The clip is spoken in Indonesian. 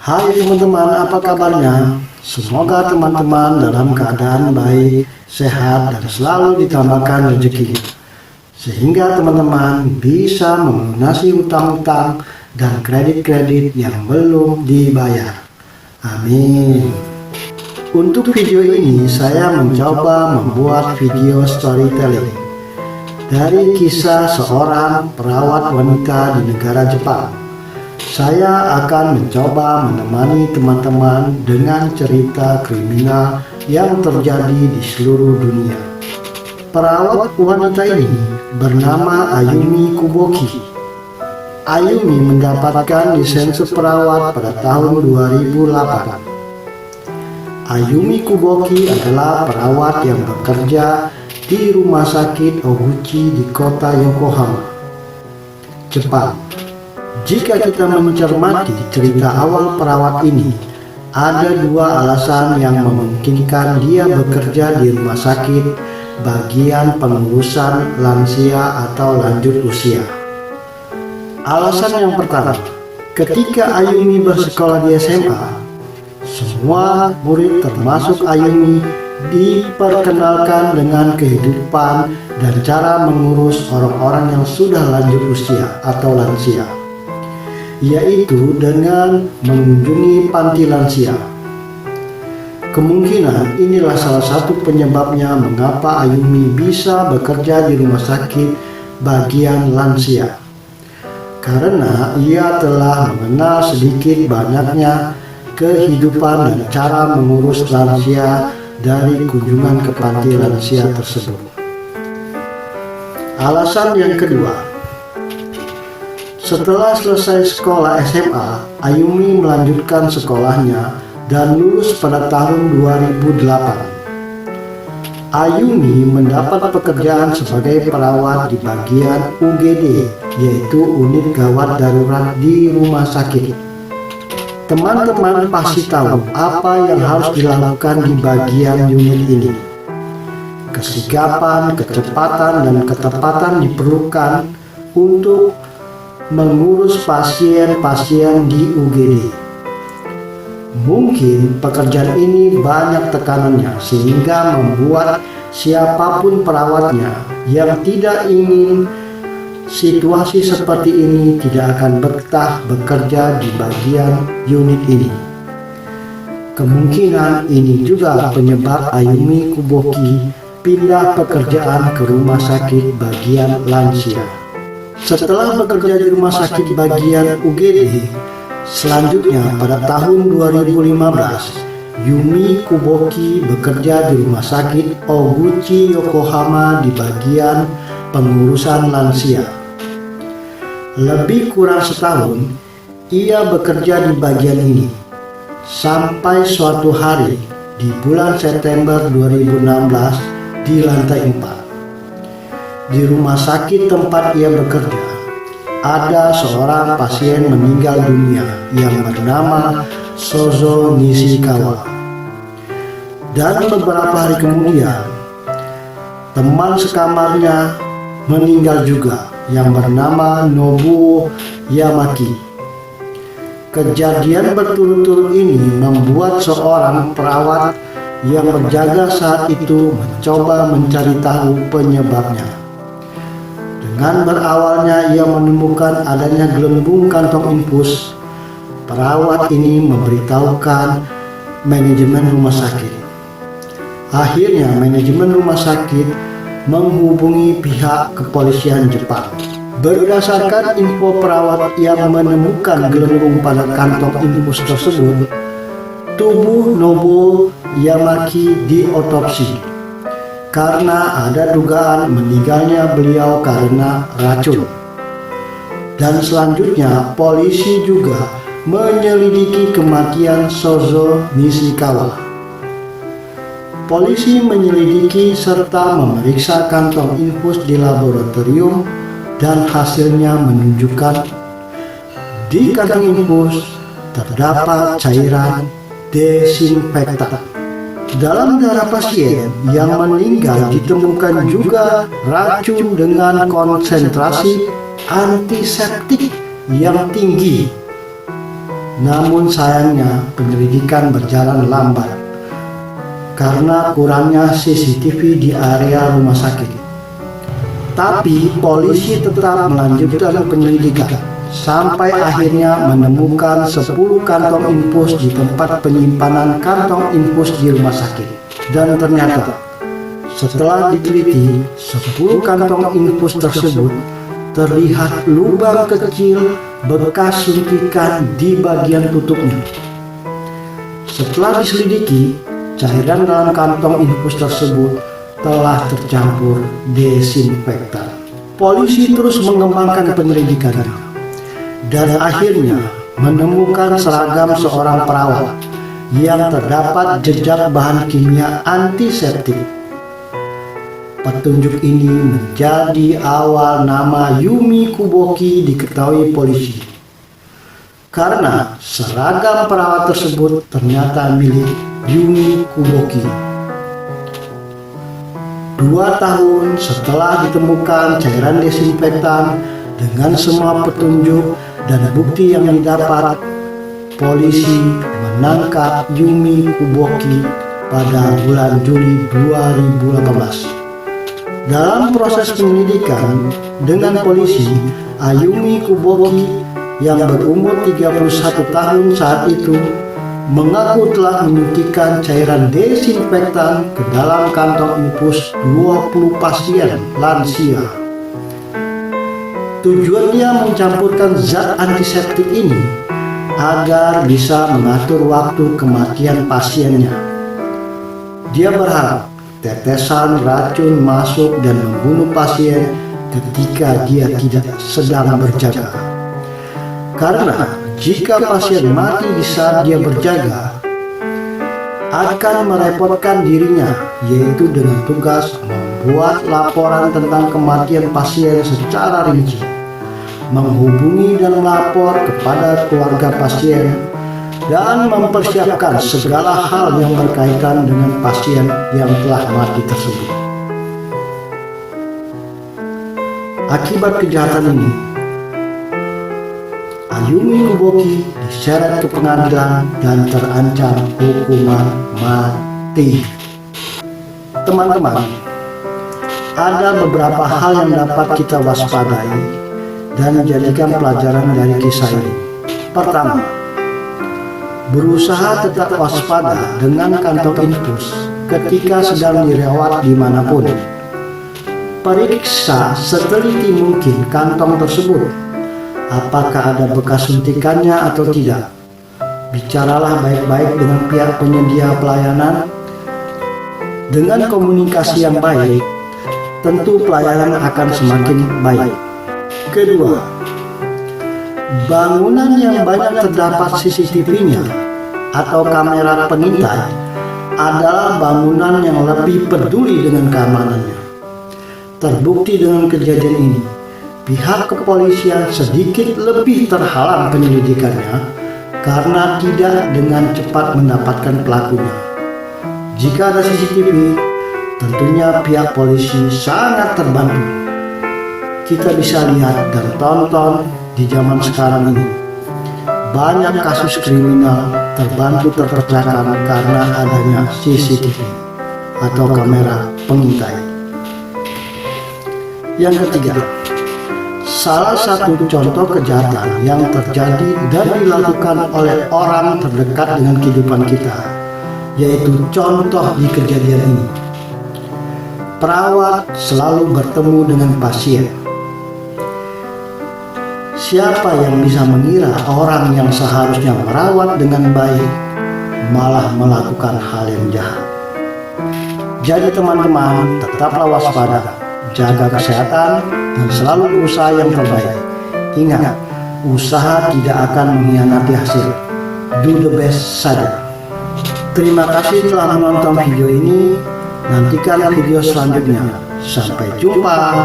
Hai teman-teman, apa kabarnya? Semoga teman-teman dalam keadaan baik, sehat, dan selalu ditambahkan rezeki, sehingga teman-teman bisa melunasi utang-utang dan kredit-kredit yang belum dibayar. Amin. Untuk video ini saya mencoba membuat video storytelling dari kisah seorang perawat wanita di negara Jepang. Saya akan mencoba menemani teman-teman dengan cerita kriminal yang terjadi di seluruh dunia. Perawat wanita ini bernama Ayumi Kuboki. Ayumi mendapatkan lisensi perawat pada tahun 2008. Ayumi Kuboki adalah perawat yang bekerja di Rumah Sakit Oguchi di kota Yokohama, Jepang. Jika kita mencermati cerita awal perawat ini, ada dua alasan yang memungkinkan dia bekerja di rumah sakit bagian pengurusan lansia atau lanjut usia. Alasan yang pertama, ketika Ayumi bersekolah di SMA, semua murid termasuk Ayumi diperkenalkan dengan kehidupan dan cara mengurus orang-orang yang sudah lanjut usia atau lansia, yaitu dengan mengunjungi panti lansia. Kemungkinan inilah salah satu penyebabnya mengapa Ayumi bisa bekerja di rumah sakit bagian lansia, karena ia telah mengenal sedikit banyaknya kehidupan dan cara mengurus lansia dari kunjungan ke panti lansia tersebut. Alasan yang kedua, setelah selesai sekolah SMA, Ayumi melanjutkan sekolahnya dan lulus pada tahun 2008. Ayumi mendapat pekerjaan sebagai perawat di bagian UGD, yaitu unit gawat darurat di rumah sakit. Teman-teman pasti tahu apa yang harus dilakukan di bagian unit ini. Kesigapan, kecepatan, dan ketepatan diperlukan untuk mengurus pasien-pasien di UGD. Mungkin pekerjaan ini banyak tekanannya sehingga membuat siapapun perawatnya yang tidak ingin situasi seperti ini tidak akan betah bekerja di bagian unit ini. Kemungkinan ini juga penyebab Ayumi Kuboki pindah pekerjaan ke rumah sakit bagian lansia. Setelah bekerja di rumah sakit bagian UGD, selanjutnya pada tahun 2015, Yumi Kuboki bekerja di rumah sakit Oguchi Yokohama di bagian pengurusan lansia. Lebih kurang setahun, ia bekerja di bagian ini, sampai suatu hari di bulan September 2016 di lantai 4. Di rumah sakit tempat ia bekerja, ada seorang pasien meninggal dunia yang bernama Shozo Nishikawa. Dan beberapa hari kemudian, teman sekamarnya meninggal juga yang bernama Nobuo Yamaki. Kejadian berturut-turut ini membuat seorang perawat yang berjaga saat itu mencoba mencari tahu penyebabnya. Dengan berawalnya ia menemukan adanya gelembung kantong infus, perawat ini memberitahukan manajemen rumah sakit. Akhirnya manajemen rumah sakit menghubungi pihak kepolisian Jepang. Berdasarkan info perawat yang menemukan gelembung pada kantong infus tersebut, tubuh Nobuo Yamaki diotopsi karena ada dugaan meninggalnya beliau karena racun. Dan selanjutnya polisi juga menyelidiki kematian Shozo Nishikawa. Polisi menyelidiki serta memeriksa kantong infus di laboratorium dan hasilnya menunjukkan di kantong infus terdapat cairan desinfektan. Dalam darah pasien yang meninggal ditemukan juga racun dengan konsentrasi antiseptik yang tinggi. Namun sayangnya penyelidikan berjalan lambat karena kurangnya CCTV di area rumah sakit. Tapi polisi tetap melanjutkan penyelidikan sampai akhirnya menemukan 10 kantong infus di tempat penyimpanan kantong infus di rumah sakit. Dan ternyata setelah diteliti, 10 kantong infus tersebut terlihat lubang kecil bekas suntikan di bagian tutupnya. Setelah diselidiki, cairan dalam kantong infus tersebut telah tercampur desinfektan. Polisi terus mengembangkan penyelidikannya dan akhirnya menemukan seragam seorang perawat yang terdapat jejak bahan kimia antiseptik. Petunjuk ini menjadi awal nama Yumi Kuboki diketahui polisi, karena seragam perawat tersebut ternyata milik Yumi Kuboki. 2 tahun setelah ditemukan cairan desinfektan dengan semua petunjuk dan bukti yang didapat, polisi menangkap Yumi Kuboki pada bulan Juli 2018. Dalam proses penyelidikan dengan polisi, Ayumi Kuboki yang berumur 31 tahun saat itu mengaku telah menyuntikkan cairan desinfektan ke dalam kantong infus 20 pasien lansia. Tujuannya mencampurkan zat antiseptik ini agar bisa mengatur waktu kematian pasiennya. Dia berharap tetesan racun masuk dan membunuh pasien ketika dia tidak sedang berjaga. Karena jika pasien mati di saat dia berjaga, akan merepotkan dirinya, yaitu dengan tugas membuat laporan tentang kematian pasien secara rinci, menghubungi dan melapor kepada keluarga pasien, dan mempersiapkan segala hal yang berkaitan dengan pasien yang telah mati tersebut. Akibat kejahatan ini, Ayumi Kuboki diseret ke pengadilan dan terancam hukuman mati. Teman-teman, ada beberapa hal yang dapat kita waspadai dan jadikan pelajaran dari kisah ini. Pertama, berusaha tetap waspada dengan kantong infus ketika sedang dirawat dimanapun. Periksa seteliti mungkin kantong tersebut, apakah ada bekas suntikannya atau tidak. Bicaralah baik-baik dengan pihak penyedia pelayanan. Dengan komunikasi yang baik, tentu pelayanan akan semakin baik. Kedua, bangunan yang banyak terdapat CCTV-nya atau kamera pengintai adalah bangunan yang lebih peduli dengan keamanannya. Terbukti dengan kejadian ini, pihak kepolisian sedikit lebih terhalang penyelidikannya karena tidak dengan cepat mendapatkan pelakunya. Jika ada CCTV, tentunya pihak polisi sangat terbantu. Kita bisa lihat dan tonton di zaman sekarang ini, banyak kasus kriminal terbantu terpecahkan karena adanya CCTV atau kamera pengintai. Yang ketiga, salah satu contoh kejahatan yang terjadi dan dilakukan oleh orang terdekat dengan kehidupan kita, yaitu contoh di kejadian ini. Perawat selalu bertemu dengan pasien. Siapa yang bisa mengira orang yang seharusnya merawat dengan baik malah melakukan hal yang jahat? Jadi teman-teman, tetaplah waspada, jaga kesehatan, dan selalu berusaha yang terbaik. Ingat, usaha tidak akan mengkhianati hasil. Do the best saja. Terima kasih telah menonton video ini. Nantikan video selanjutnya. Sampai jumpa.